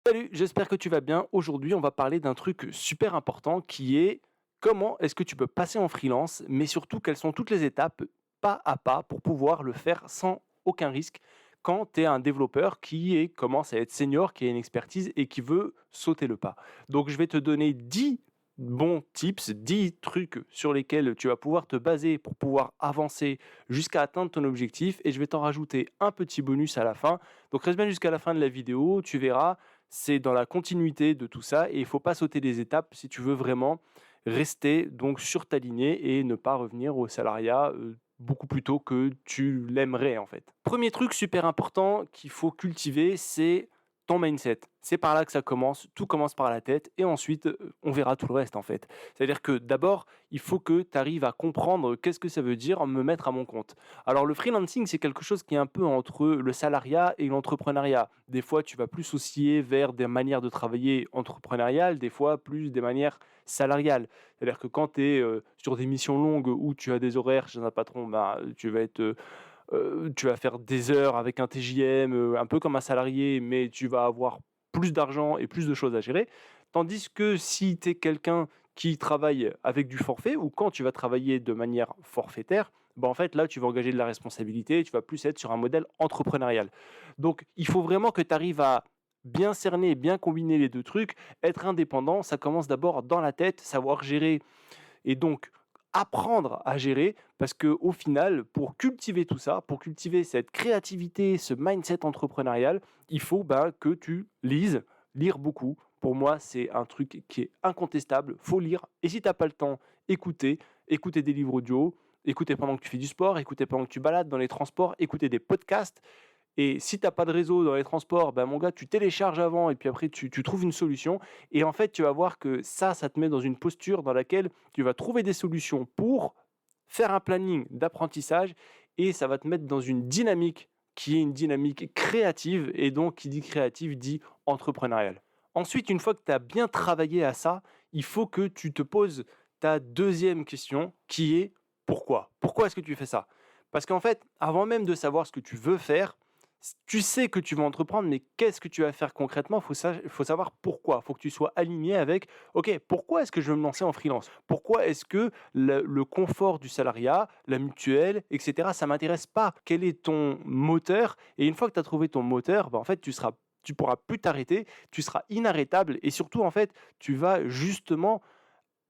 Salut, j'espère que tu vas bien. Aujourd'hui, on va parler d'un truc super important qui est comment est-ce que tu peux passer en freelance, mais surtout quelles sont toutes les étapes pas à pas pour pouvoir le faire sans aucun risque quand tu es un développeur commence à être senior, qui a une expertise et qui veut sauter le pas. Donc, je vais te donner 10 bons tips, 10 trucs sur lesquels tu vas pouvoir te baser pour pouvoir avancer jusqu'à atteindre ton objectif et je vais t'en rajouter un petit bonus à la fin. Donc, reste bien jusqu'à la fin de la vidéo, tu verras c'est dans la continuité de tout ça et il ne faut pas sauter des étapes si tu veux vraiment rester donc sur ta lignée et ne pas revenir au salariat, beaucoup plus tôt que tu l'aimerais en fait. Premier truc super important qu'il faut cultiver, c'est ton mindset. C'est par là que ça commence, tout commence par la tête et ensuite, on verra tout le reste en fait. C'est-à-dire que d'abord, il faut que tu arrives à comprendre qu'est-ce que ça veut dire me mettre à mon compte. Alors le freelancing, c'est quelque chose qui est un peu entre le salariat et l'entrepreneuriat. Des fois, tu vas plus osciller vers des manières de travailler entrepreneuriales, des fois plus des manières salariales. C'est-à-dire que quand tu es sur des missions longues où tu as des horaires chez un patron, bah, tu vas faire des heures avec un TJM, un peu comme un salarié, mais tu vas avoir plus d'argent et plus de choses à gérer. Tandis que si tu es quelqu'un qui travaille avec du forfait ou quand tu vas travailler de manière forfaitaire, bah, en fait, là, tu vas engager de la responsabilité, tu vas plus être sur un modèle entrepreneurial. Donc, il faut vraiment que tu arrives à bien cerner, bien combiner les 2 trucs. Être indépendant, ça commence d'abord dans la tête, savoir gérer et donc apprendre à gérer parce que au final, pour cultiver tout ça, pour cultiver cette créativité, ce mindset entrepreneurial, il faut que tu lises, lire beaucoup. Pour moi, c'est un truc qui est incontestable. Faut lire. Et si tu n'as pas le temps, écouter des livres audio, écouter pendant que tu fais du sport, écouter pendant que tu balades dans les transports, écouter des podcasts. Et si tu as pas de réseau dans les transports, mon gars, tu télécharges avant et puis après tu trouves une solution. Et en fait, tu vas voir que ça te met dans une posture dans laquelle tu vas trouver des solutions pour faire un planning d'apprentissage et ça va te mettre dans une dynamique qui est une dynamique créative et donc qui dit créative dit entrepreneuriale. Ensuite, une fois que tu as bien travaillé à ça, il faut que tu te poses ta deuxième question qui est pourquoi? Pourquoi est-ce que tu fais ça? Parce qu'en fait, avant même de savoir ce que tu veux faire, tu sais que tu vas entreprendre, mais qu'est-ce que tu vas faire concrètement? Faut savoir pourquoi. Il faut que tu sois aligné avec, OK, pourquoi est-ce que je veux me lancer en freelance? Pourquoi est-ce que le confort du salariat, la mutuelle, et cetera, ça m'intéresse pas? Quel est ton moteur? Et une fois que tu as trouvé ton moteur, en fait, tu pourras plus t'arrêter, tu seras inarrêtable et surtout, en fait, tu vas justement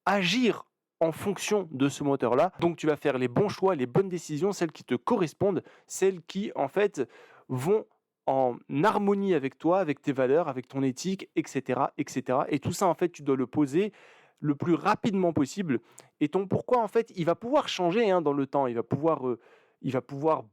agir en fonction de ce moteur-là. Donc, tu vas faire les bons choix, les bonnes décisions, celles qui te correspondent, celles qui, en fait, vont en harmonie avec toi, avec tes valeurs, avec ton éthique, etc., etc. Et tout ça, en fait, tu dois le poser le plus rapidement possible. Et ton pourquoi, en fait, il va pouvoir changer dans le temps. Il va pouvoir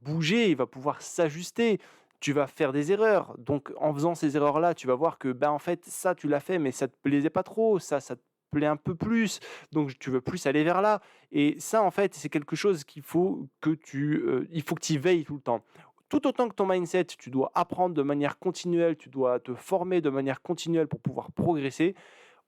bouger, il va pouvoir s'ajuster. Tu vas faire des erreurs. Donc, en faisant ces erreurs-là, tu vas voir que, en fait, ça, tu l'as fait, mais ça te plaisait pas trop. Ça te plaît un peu plus. Donc, tu veux plus aller vers là. Et ça, en fait, c'est quelque chose il faut que tu y veilles tout le temps. Tout autant que ton mindset, tu dois apprendre de manière continuelle, tu dois te former de manière continuelle pour pouvoir progresser.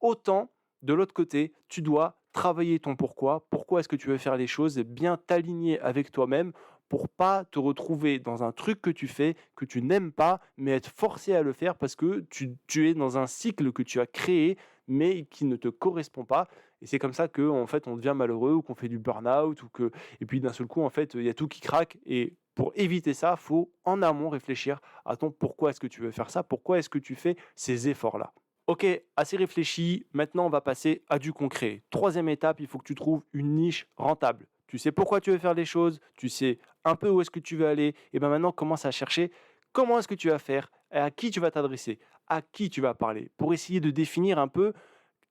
Autant, de l'autre côté, tu dois travailler ton pourquoi. Pourquoi est-ce que tu veux faire les choses et bien t'aligner avec toi-même pour pas te retrouver dans un truc que tu fais, que tu n'aimes pas, mais être forcé à le faire parce que tu es dans un cycle que tu as créé, mais qui ne te correspond pas. Et c'est comme ça que en fait, on devient malheureux ou qu'on fait du burn-out et puis d'un seul coup, en fait, il y a tout qui craque. Et pour éviter ça, faut en amont réfléchir à ton pourquoi est-ce que tu veux faire ça, pourquoi est-ce que tu fais ces efforts-là. Ok, assez réfléchi. Maintenant, on va passer à du concret. Troisième étape, il faut que tu trouves une niche rentable. Tu sais pourquoi tu veux faire les choses, tu sais un peu où est-ce que tu veux aller. Et bien maintenant, commence à chercher comment est-ce que tu vas faire, et à qui tu vas t'adresser, à qui tu vas parler, pour essayer de définir un peu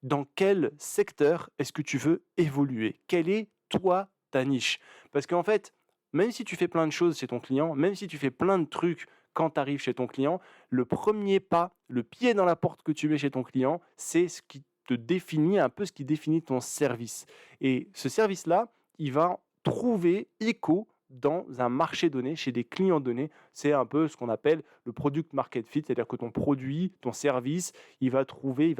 dans quel secteur est-ce que tu veux évoluer. Quelle est, toi, ta niche? Parce qu'en fait, même si tu fais plein de choses chez ton client, même si tu fais plein de trucs quand tu arrives chez ton client, le premier pas, le pied dans la porte que tu mets chez ton client, c'est ce qui te définit un peu ce qui définit ton service. Et ce service-là, il va trouver écho dans un marché donné, chez des clients donnés. C'est un peu ce qu'on appelle le product market fit, c'est-à-dire que ton produit, ton service, il va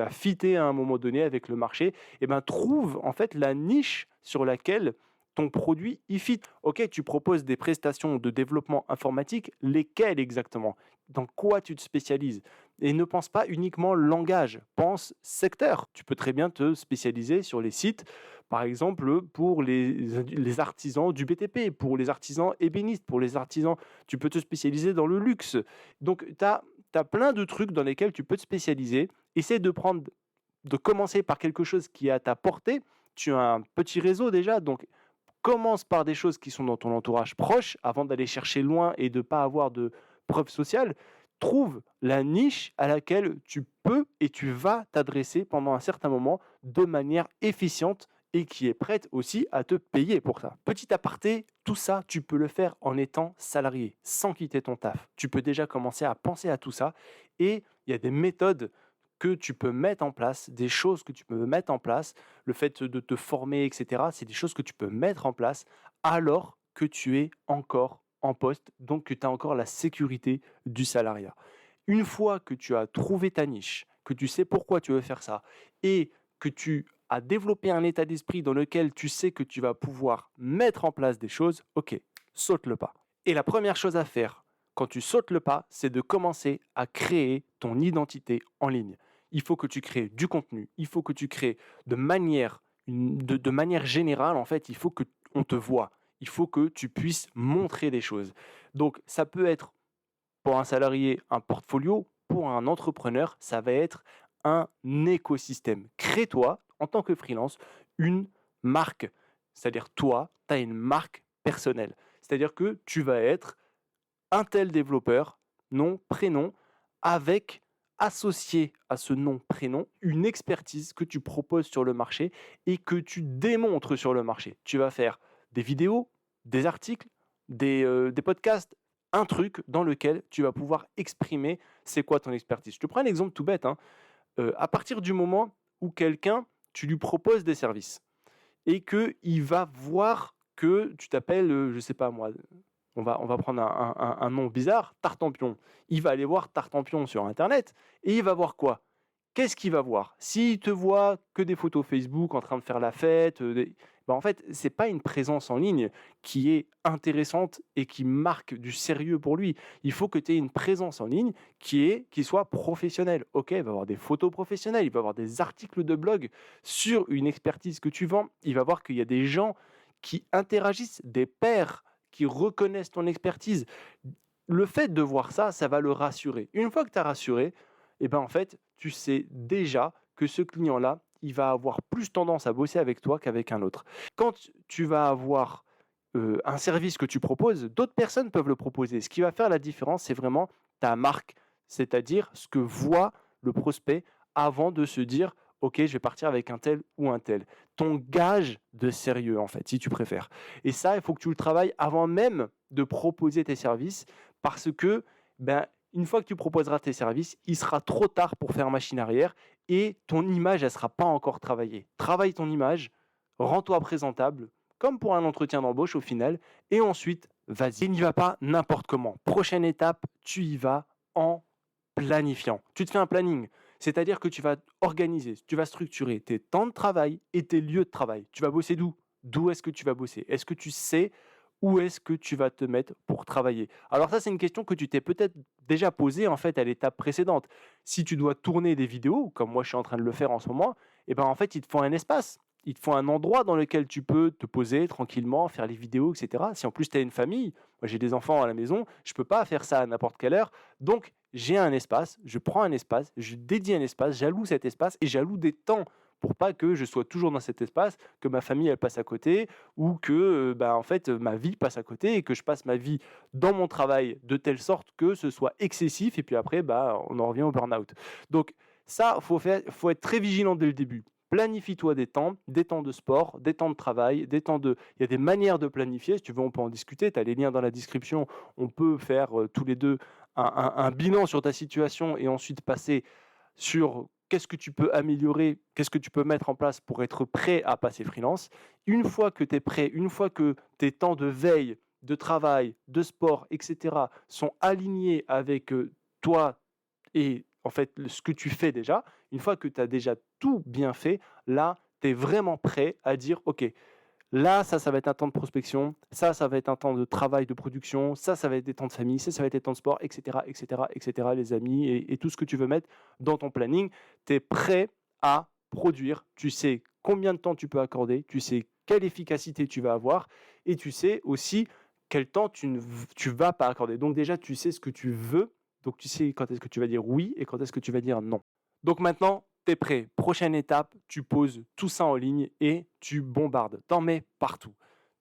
fitter à un moment donné avec le marché. Et trouve en fait la niche sur laquelle ton produit y fit. Ok, tu proposes des prestations de développement informatique, lesquelles exactement? Dans quoi tu te spécialises? Et ne pense pas uniquement langage, pense secteur. Tu peux très bien te spécialiser sur les sites, par exemple pour les artisans du BTP, pour les artisans ébénistes, pour les artisans, tu peux te spécialiser dans le luxe. Donc tu as plein de trucs dans lesquels tu peux te spécialiser. Essaie de commencer par quelque chose qui est à ta portée. Tu as un petit réseau déjà, donc commence par des choses qui sont dans ton entourage proche avant d'aller chercher loin et de ne pas avoir de preuves sociales. Trouve la niche à laquelle tu peux et tu vas t'adresser pendant un certain moment de manière efficiente et qui est prête aussi à te payer pour ça. Petit aparté, tout ça, tu peux le faire en étant salarié, sans quitter ton taf. Tu peux déjà commencer à penser à tout ça et il y a des méthodes que tu peux mettre en place, des choses que tu peux mettre en place, le fait de te former, etc., c'est des choses que tu peux mettre en place alors que tu es encore en poste, donc que tu as encore la sécurité du salariat. Une fois que tu as trouvé ta niche, que tu sais pourquoi tu veux faire ça et que tu as développé un état d'esprit dans lequel tu sais que tu vas pouvoir mettre en place des choses, ok, saute le pas. Et la première chose à faire quand tu sautes le pas, c'est de commencer à créer ton identité en ligne. Il faut que tu crées du contenu, il faut que tu crées de manière générale, en fait, il faut qu'on te voit, il faut que tu puisses montrer des choses. Donc, ça peut être pour un salarié un portfolio, pour un entrepreneur, ça va être un écosystème. Crée-toi, en tant que freelance, une marque. C'est-à-dire, toi, tu as une marque personnelle. C'est-à-dire que tu vas être un tel développeur, nom, prénom, avec associé à ce nom, prénom, une expertise que tu proposes sur le marché et que tu démontres sur le marché. Tu vas faire des vidéos, des articles, des podcasts, un truc dans lequel tu vas pouvoir exprimer c'est quoi ton expertise. Je te prends un exemple tout bête. À partir du moment où quelqu'un, tu lui proposes des services et qu'il va voir que tu t'appelles, je ne sais pas moi, on va prendre un nom bizarre, Tartampion. Il va aller voir Tartampion sur Internet et il va voir quoi? Qu'est-ce qu'il va voir? S'il te voit que des photos Facebook en train de faire la fête, en fait, ce n'est pas une présence en ligne qui est intéressante et qui marque du sérieux pour lui. Il faut que tu aies une présence en ligne qui soit professionnelle. Ok, il va avoir des photos professionnelles, il va avoir des articles de blog sur une expertise que tu vends. Il va voir qu'il y a des gens qui interagissent, des pairs qui reconnaissent ton expertise. Le fait de voir ça, ça va le rassurer. Une fois que tu as rassuré, en fait, tu sais déjà que ce client-là, il va avoir plus tendance à bosser avec toi qu'avec un autre. Quand tu vas avoir un service que tu proposes, d'autres personnes peuvent le proposer. Ce qui va faire la différence, c'est vraiment ta marque, c'est-à-dire ce que voit le prospect avant de se dire OK, je vais partir avec un tel ou un tel. Ton gage de sérieux, en fait, si tu préfères. Et ça, il faut que tu le travailles avant même de proposer tes services parce que, une fois que tu proposeras tes services, il sera trop tard pour faire machine arrière et ton image, elle ne sera pas encore travaillée. Travaille ton image, rends-toi présentable, comme pour un entretien d'embauche au final, et ensuite, vas-y. Et n'y va pas n'importe comment. Prochaine étape, tu y vas en planifiant. Tu te fais un planning, c'est-à-dire que tu vas organiser, tu vas structurer tes temps de travail et tes lieux de travail. Tu vas bosser d'où? D'où est-ce que tu vas bosser? Est-ce que tu sais où est-ce que tu vas te mettre pour travailler? Alors ça, c'est une question que tu t'es peut-être déjà posée en fait à l'étape précédente. Si tu dois tourner des vidéos, comme moi je suis en train de le faire en ce moment, en fait, il te faut un espace. Il te faut un endroit dans lequel tu peux te poser tranquillement, faire les vidéos, etc. Si en plus tu as une famille, moi j'ai des enfants à la maison, je ne peux pas faire ça à n'importe quelle heure. Donc j'ai un espace, je prends un espace, je dédie un espace, j'alloue cet espace et j'alloue des temps pour pas que je sois toujours dans cet espace, que ma famille elle passe à côté ou que en fait ma vie passe à côté et que je passe ma vie dans mon travail de telle sorte que ce soit excessif et puis après on en revient au burn-out. Donc ça, faut être très vigilant dès le début. Planifie-toi des temps de sport, des temps de travail, il y a des manières de planifier, si tu veux on peut en discuter, tu as les liens dans la description, on peut faire tous les deux un bilan sur ta situation et ensuite passer sur qu'est-ce que tu peux améliorer, qu'est-ce que tu peux mettre en place pour être prêt à passer freelance. Une fois que tu es prêt, une fois que tes temps de veille, de travail, de sport, etc. sont alignés avec toi et en fait ce que tu fais déjà, une fois que tu as déjà tout bien fait, là, tu es vraiment prêt à dire, OK, Là, ça va être un temps de prospection, ça va être un temps de travail, de production, ça va être des temps de famille, ça va être des temps de sport, etc., etc., etc., les amis, et tout ce que tu veux mettre dans ton planning. Tu es prêt à produire, tu sais combien de temps tu peux accorder, tu sais quelle efficacité tu vas avoir, et tu sais aussi quel temps tu vas pas accorder. Donc déjà, tu sais ce que tu veux, donc tu sais quand est-ce que tu vas dire oui et quand est-ce que tu vas dire non. Donc maintenant, tu es prêt. Prochaine étape, tu poses tout ça en ligne et tu bombardes. T'en mets partout.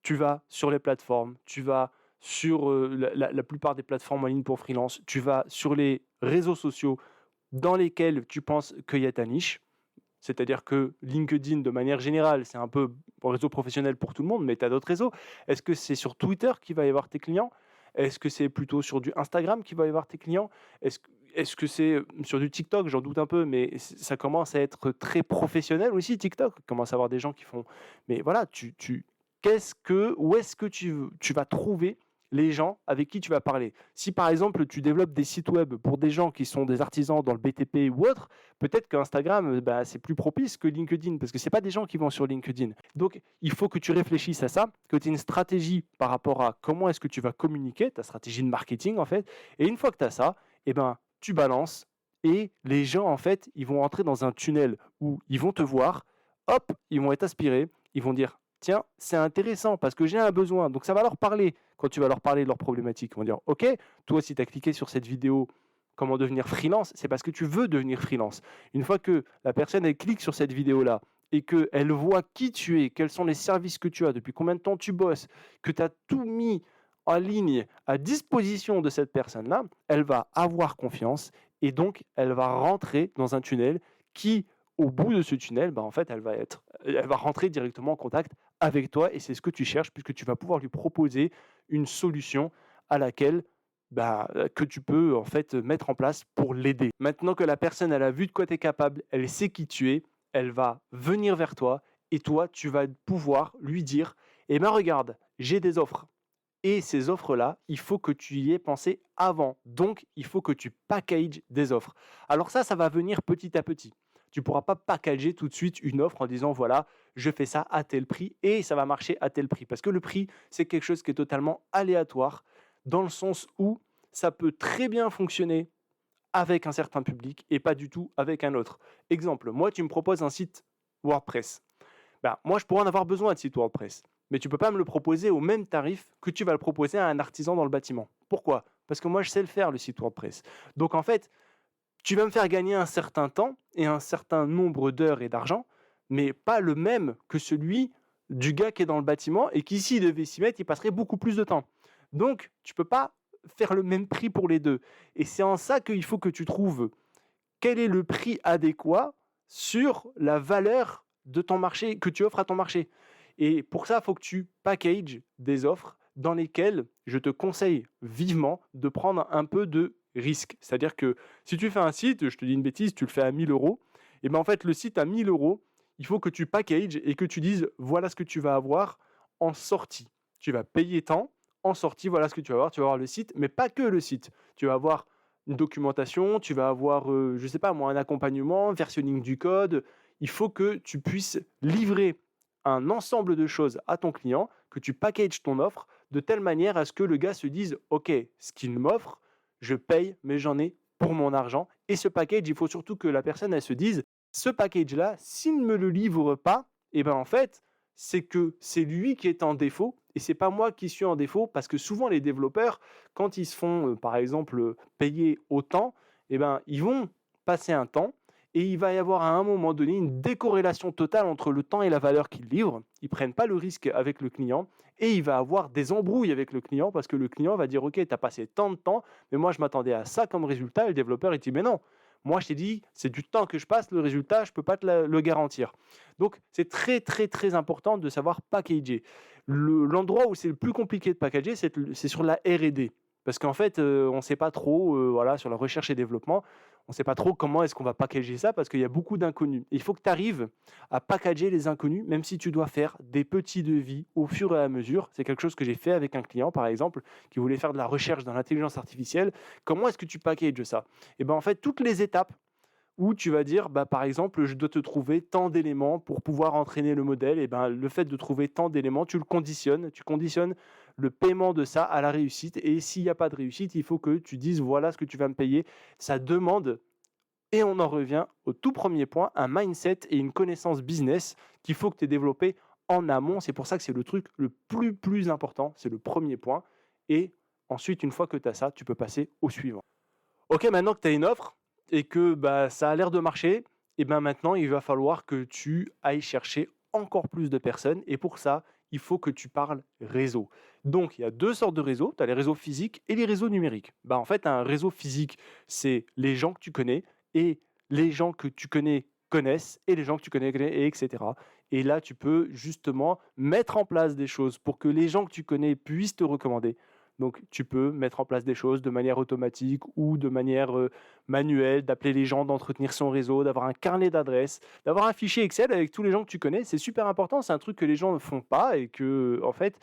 Tu vas sur les plateformes, tu vas sur la plupart des plateformes en ligne pour freelance, tu vas sur les réseaux sociaux dans lesquels tu penses qu'il y a ta niche. C'est-à-dire que LinkedIn, de manière générale, c'est un peu un réseau professionnel pour tout le monde, mais tu as d'autres réseaux. Est-ce que c'est sur Twitter qu'il va y avoir tes clients? Est-ce que c'est plutôt sur du Instagram qu'il va y avoir tes clients? Est-ce, est-ce que c'est sur du TikTok? J'en doute un peu, mais ça commence à être très professionnel aussi, TikTok. Il commence à avoir des gens qui font... Mais voilà, où est-ce que tu vas trouver les gens avec qui tu vas parler? Si par exemple, tu développes des sites web pour des gens qui sont des artisans dans le BTP ou autre, peut-être qu'Instagram, c'est plus propice que LinkedIn, parce que ce n'est pas des gens qui vont sur LinkedIn. Donc, il faut que tu réfléchisses à ça, que tu aies une stratégie par rapport à comment est-ce que tu vas communiquer, ta stratégie de marketing, en fait. Et une fois que tu as ça, tu balances et les gens, en fait, ils vont entrer dans un tunnel où ils vont te voir, hop, ils vont être aspirés, ils vont dire, tiens, c'est intéressant parce que j'ai un besoin. Donc, ça va leur parler quand tu vas leur parler de leurs problématiques. Ils vont dire, OK, toi, si tu as cliqué sur cette vidéo, comment devenir freelance, c'est parce que tu veux devenir freelance. Une fois que la personne, elle clique sur cette vidéo-là et qu'elle voit qui tu es, quels sont les services que tu as, depuis combien de temps tu bosses, que tu as tout mis en ligne à disposition de cette personne-là, elle va avoir confiance et donc elle va rentrer dans un tunnel qui, au bout de ce tunnel, en fait, elle va rentrer directement en contact avec toi et c'est ce que tu cherches puisque tu vas pouvoir lui proposer une solution à laquelle que tu peux en fait mettre en place pour l'aider. Maintenant que la personne elle a vu de quoi tu es capable, elle sait qui tu es, elle va venir vers toi et toi tu vas pouvoir lui dire eh ben regarde, j'ai des offres. Et ces offres-là, il faut que tu y aies pensé avant. Donc, il faut que tu packages des offres. Alors ça va venir petit à petit. Tu ne pourras pas packager tout de suite une offre en disant, voilà, je fais ça à tel prix et ça va marcher à tel prix. Parce que le prix, c'est quelque chose qui est totalement aléatoire, dans le sens où ça peut très bien fonctionner avec un certain public et pas du tout avec un autre. Exemple, moi, tu me proposes un site WordPress. Moi, je pourrais en avoir besoin de site WordPress, mais tu ne peux pas me le proposer au même tarif que tu vas le proposer à un artisan dans le bâtiment. Pourquoi? Parce que moi, je sais le faire, le site WordPress. Donc, en fait, tu vas me faire gagner un certain temps et un certain nombre d'heures et d'argent, mais pas le même que celui du gars qui est dans le bâtiment et qui, s'il devait s'y mettre, il passerait beaucoup plus de temps. Donc, tu ne peux pas faire le même prix pour les deux. Et c'est en ça qu'il faut que tu trouves quel est le prix adéquat sur la valeur de ton marché que tu offres à ton marché. Et pour ça, il faut que tu packages des offres dans lesquelles je te conseille vivement de prendre un peu de risque. C'est-à-dire que si tu fais un site, je te dis une bêtise, tu le fais à 1000 euros, et bien en fait, le site à 1000 euros, il faut que tu packages et que tu dises voilà ce que tu vas avoir en sortie. Tu vas payer tant, en sortie, voilà ce que tu vas avoir. Tu vas avoir le site, mais pas que le site. Tu vas avoir une documentation, tu vas avoir, je ne sais pas moi, un accompagnement, versionning du code. Il faut que tu puisses livrer un ensemble de choses à ton client, que tu packages ton offre de telle manière à ce que le gars se dise ok, ce qu'il m'offre, je paye, mais j'en ai pour mon argent. Et ce package, il faut surtout que la personne elle se dise ce package-là, s'il ne me le livre pas, et ben en fait, c'est que c'est lui qui est en défaut et c'est pas moi qui suis en défaut parce que souvent les développeurs, quand ils se font par exemple payer autant, eh ben, ils vont passer un temps et il va y avoir à un moment donné une décorrélation totale entre le temps et la valeur qu'ils livrent. Ils ne prennent pas le risque avec le client et il va avoir des embrouilles avec le client parce que le client va dire ok, tu as passé tant de temps, mais moi je m'attendais à ça comme résultat et le développeur il dit mais non, moi je t'ai dit c'est du temps que je passe, le résultat je ne peux pas te le garantir. Donc c'est très très très important de savoir packager. L'endroit où c'est le plus compliqué de packager, c'est sur la R&D. Parce qu'en fait, on ne sait pas trop, voilà, sur la recherche et développement, on ne sait pas trop comment est-ce qu'on va packager ça parce qu'il y a beaucoup d'inconnus. Il faut que tu arrives à packager les inconnus, même si tu dois faire des petits devis au fur et à mesure. C'est quelque chose que j'ai fait avec un client, par exemple, qui voulait faire de la recherche dans l'intelligence artificielle. Comment est-ce que tu packages ça? Et bien, en fait, toutes les étapes où tu vas dire, bah, par exemple, je dois te trouver tant d'éléments pour pouvoir entraîner le modèle. Et ben, le fait de trouver tant d'éléments, tu conditionnes le paiement de ça à la réussite. Et s'il n'y a pas de réussite, il faut que tu dises, voilà ce que tu vas me payer. Ça demande, et on en revient au tout premier point, un mindset et une connaissance business qu'il faut que tu aies développé en amont. C'est pour ça que c'est le truc le plus important. C'est le premier point. Et ensuite, une fois que tu as ça, tu peux passer au suivant. OK, maintenant que tu as une offre et que, bah, ça a l'air de marcher, et ben, maintenant, il va falloir que tu ailles chercher encore plus de personnes et pour ça, il faut que tu parles réseau. Donc il y a 2 sortes de réseaux, tu as les réseaux physiques et les réseaux numériques. Bah, en fait, un réseau physique, c'est les gens que tu connais et les gens que tu connais connaissent et les gens que tu connais et etc. Et là, tu peux justement mettre en place des choses pour que les gens que tu connais puissent te recommander. Donc, tu peux mettre en place des choses de manière automatique ou de manière manuelle, d'appeler les gens, d'entretenir son réseau, d'avoir un carnet d'adresses, d'avoir un fichier Excel avec tous les gens que tu connais. C'est super important, c'est un truc que les gens ne font pas et que, en fait,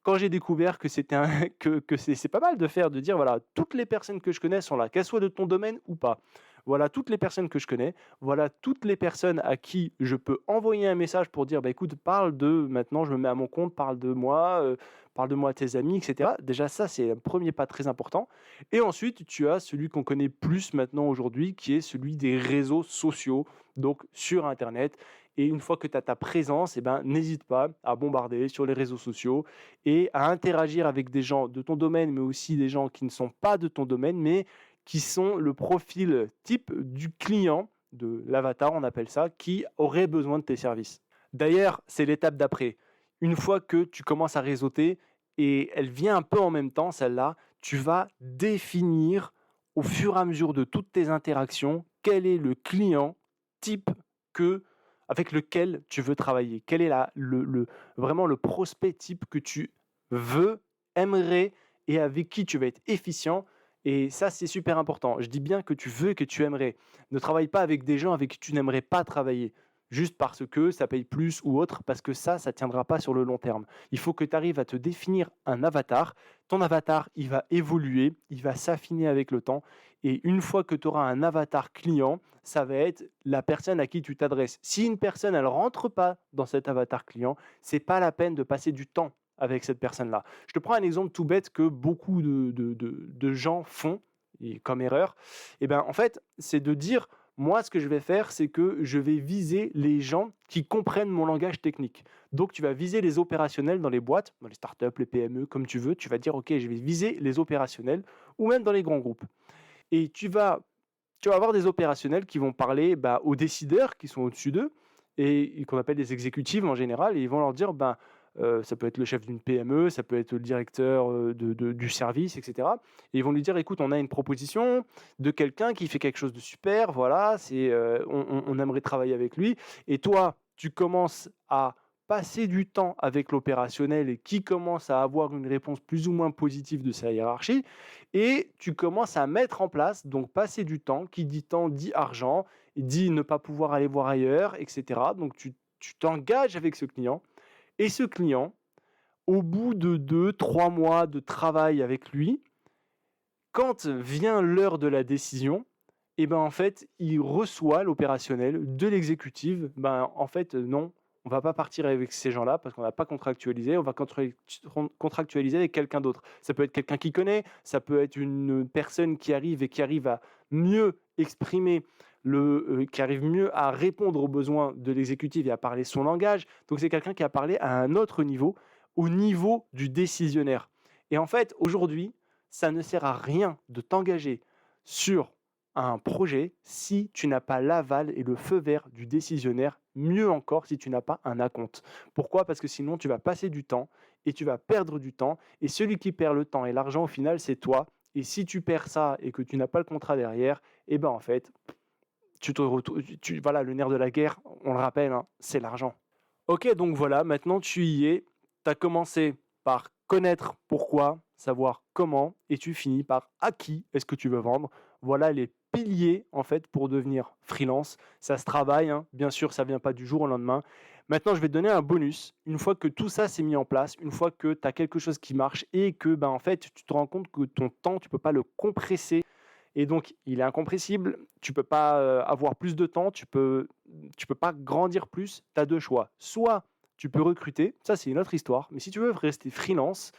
quand j'ai découvert que c'était que c'est pas mal de faire, de dire voilà, toutes les personnes que je connais sont là, qu'elles soient de ton domaine ou pas. Voilà toutes les personnes que je connais, voilà toutes les personnes à qui je peux envoyer un message pour dire bah écoute, parle de maintenant, je me mets à mon compte, parle de moi à tes amis, etc. Déjà, ça, c'est un premier pas très important. Et ensuite, tu as celui qu'on connaît plus maintenant aujourd'hui, qui est celui des réseaux sociaux, donc sur Internet. Et une fois que tu as ta présence, eh ben, n'hésite pas à bombarder sur les réseaux sociaux et à interagir avec des gens de ton domaine, mais aussi des gens qui ne sont pas de ton domaine, mais qui sont le profil type du client, de l'avatar, on appelle ça, qui aurait besoin de tes services. D'ailleurs, c'est l'étape d'après. Une fois que tu commences à réseauter, et elle vient un peu en même temps, celle-là, tu vas définir au fur et à mesure de toutes tes interactions quel est le client type que, avec lequel tu veux travailler. Quel est vraiment le prospect type que tu veux, aimerais et avec qui tu vas être efficient. Et ça, c'est super important. Je dis bien que tu veux et que tu aimerais. Ne travaille pas avec des gens avec qui tu n'aimerais pas travailler juste parce que ça paye plus ou autre, parce que ça ne tiendra pas sur le long terme. Il faut que tu arrives à te définir un avatar. Ton avatar, il va évoluer, il va s'affiner avec le temps. Et une fois que tu auras un avatar client, ça va être la personne à qui tu t'adresses. Si une personne, elle ne rentre pas dans cet avatar client, ce n'est pas la peine de passer du temps avec cette personne-là. Je te prends un exemple tout bête que beaucoup de gens font et comme erreur. Et ben, en fait, c'est de dire moi, ce que je vais faire, c'est que je vais viser les gens qui comprennent mon langage technique. Donc, tu vas viser les opérationnels dans les boîtes, dans les startups, les PME, comme tu veux. Tu vas dire, OK, je vais viser les opérationnels ou même dans les grands groupes. Et tu vas avoir des opérationnels qui vont parler bah, aux décideurs qui sont au-dessus d'eux et qu'on appelle des exécutives en général. Et ils vont leur dire, ben, ça peut être le chef d'une PME, ça peut être le directeur du service, etc. Et ils vont lui dire, écoute, on a une proposition de quelqu'un qui fait quelque chose de super, voilà, on aimerait travailler avec lui. Et toi, tu commences à passer du temps avec l'opérationnel et qui commence à avoir une réponse plus ou moins positive de sa hiérarchie, et tu commences à mettre en place, donc passer du temps dit argent, dit ne pas pouvoir aller voir ailleurs, etc. Donc tu t'engages avec ce client, et ce client, au bout de 2, 3 mois de travail avec lui, quand vient l'heure de la décision, et ben en fait, il reçoit l'opérationnel de l'exécutive. Ben en fait, non, on va pas partir avec ces gens-là parce qu'on n'a pas contractualisé. On va contractualiser avec quelqu'un d'autre. Ça peut être quelqu'un qui connaît, ça peut être une personne qui arrive et qui arrive à mieux exprimer qui arrive mieux à répondre aux besoins de l'exécutif et à parler son langage. Donc c'est quelqu'un qui a parlé à un autre niveau, au niveau du décisionnaire. Et en fait, aujourd'hui, ça ne sert à rien de t'engager sur un projet si tu n'as pas l'aval et le feu vert du décisionnaire, mieux encore si tu n'as pas un acompte. Pourquoi ? Parce que sinon tu vas passer du temps et tu vas perdre du temps, et celui qui perd le temps et l'argent au final c'est toi, et si tu perds ça et que tu n'as pas le contrat derrière, et ben en fait, voilà, le nerf de la guerre, on le rappelle, hein, c'est l'argent. Ok, donc voilà, maintenant tu y es, tu as commencé par connaître pourquoi, savoir comment, et tu finis par à qui est-ce que tu veux vendre. Voilà les piliers en fait pour devenir freelance. Ça se travaille, hein. Bien sûr, ça ne vient pas du jour au lendemain. Maintenant, je vais te donner un bonus. Une fois que tout ça s'est mis en place, une fois que tu as quelque chose qui marche et que en fait, tu te rends compte que ton temps, tu ne peux pas le compresser, Et donc, il est incompressible. Tu peux pas avoir plus de temps. Tu peux pas grandir plus. Tu as deux choix. Soit tu peux recruter. Ça, c'est une autre histoire. Mais si tu veux rester freelance,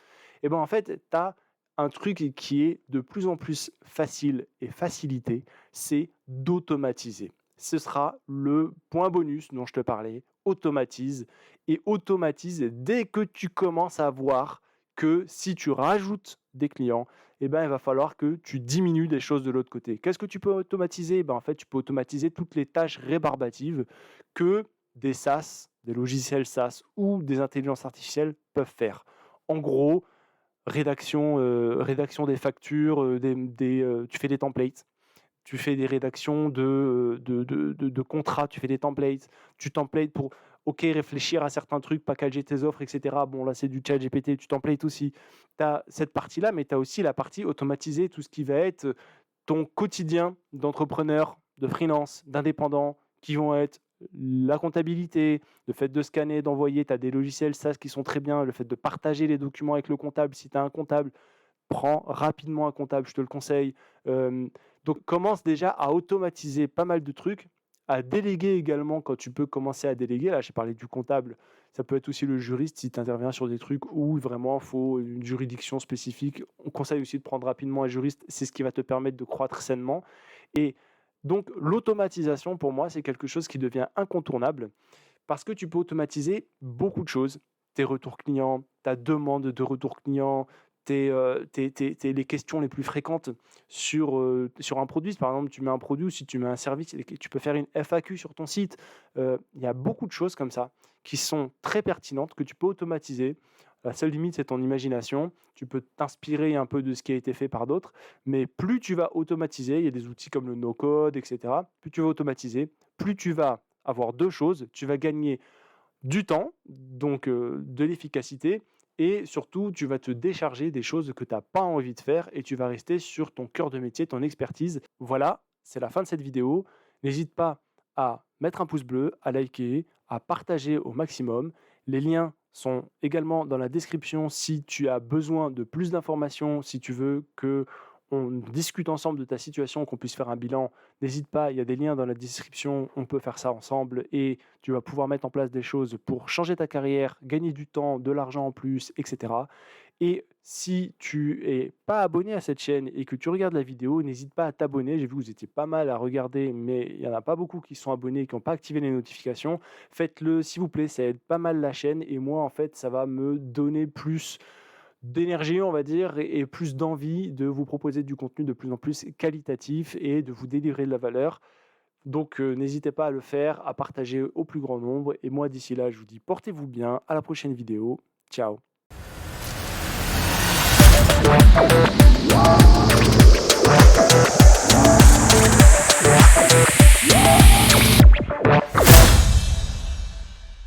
eh ben, en fait, tu as un truc qui est de plus en plus facile et facilité, c'est d'automatiser. Ce sera le point bonus dont je te parlais. Automatise et automatise dès que tu commences à voir que si tu rajoutes des clients, eh ben, il va falloir que tu diminues des choses de l'autre côté. Qu'est-ce que tu peux automatiser? En fait, tu peux automatiser toutes les tâches rébarbatives que des SaaS, des logiciels SaaS ou des intelligences artificielles peuvent faire. En gros, rédaction des factures, tu fais des templates. Tu fais des rédactions de contrats, tu fais des templates. Tu templates pour réfléchir à certains trucs, packager tes offres, etc. Bon, là, c'est du chat GPT, tu templates aussi. Tu as cette partie-là, mais tu as aussi la partie automatisée, tout ce qui va être ton quotidien d'entrepreneur, de freelance, d'indépendant, qui vont être la comptabilité, le fait de scanner, d'envoyer. Tu as des logiciels SaaS qui sont très bien, le fait de partager les documents avec le comptable. Si tu as un comptable, prends rapidement un comptable, je te le conseille. Donc, commence déjà à automatiser pas mal de trucs, à déléguer également quand tu peux commencer à déléguer. Là, j'ai parlé du comptable. Ça peut être aussi le juriste si tu interviens sur des trucs où vraiment il faut une juridiction spécifique. On conseille aussi de prendre rapidement un juriste. C'est ce qui va te permettre de croître sainement. Et donc, l'automatisation, pour moi, c'est quelque chose qui devient incontournable parce que tu peux automatiser beaucoup de choses. Tes retours clients, ta demande de retour client, les questions les plus fréquentes sur un produit. Par exemple, tu mets un produit ou si tu mets un service, tu peux faire une FAQ sur ton site. Il y a beaucoup de choses comme ça qui sont très pertinentes, que tu peux automatiser. La seule limite, c'est ton imagination. Tu peux t'inspirer un peu de ce qui a été fait par d'autres, mais plus tu vas automatiser, il y a des outils comme le no-code, etc. Plus tu vas automatiser, plus tu vas avoir deux choses. Tu vas gagner du temps, donc de l'efficacité, et surtout, tu vas te décharger des choses que tu n'as pas envie de faire et tu vas rester sur ton cœur de métier, ton expertise. Voilà, c'est la fin de cette vidéo. N'hésite pas à mettre un pouce bleu, à liker, à partager au maximum. Les liens sont également dans la description si tu as besoin de plus d'informations, si tu veux que on discute ensemble de ta situation, qu'on puisse faire un bilan. N'hésite pas, il y a des liens dans la description, on peut faire ça ensemble et tu vas pouvoir mettre en place des choses pour changer ta carrière, gagner du temps, de l'argent en plus, etc. Et si tu n'es pas abonné à cette chaîne et que tu regardes la vidéo, n'hésite pas à t'abonner. J'ai vu que vous étiez pas mal à regarder, mais il n'y en a pas beaucoup qui sont abonnés, qui n'ont pas activé les notifications. Faites-le, s'il vous plaît, ça aide pas mal la chaîne et moi, en fait, ça va me donner plus d'énergie, on va dire, et plus d'envie de vous proposer du contenu de plus en plus qualitatif et de vous délivrer de la valeur. Donc, n'hésitez pas à le faire, à partager au plus grand nombre. Et moi, d'ici là, je vous dis portez-vous bien. À la prochaine vidéo. Ciao.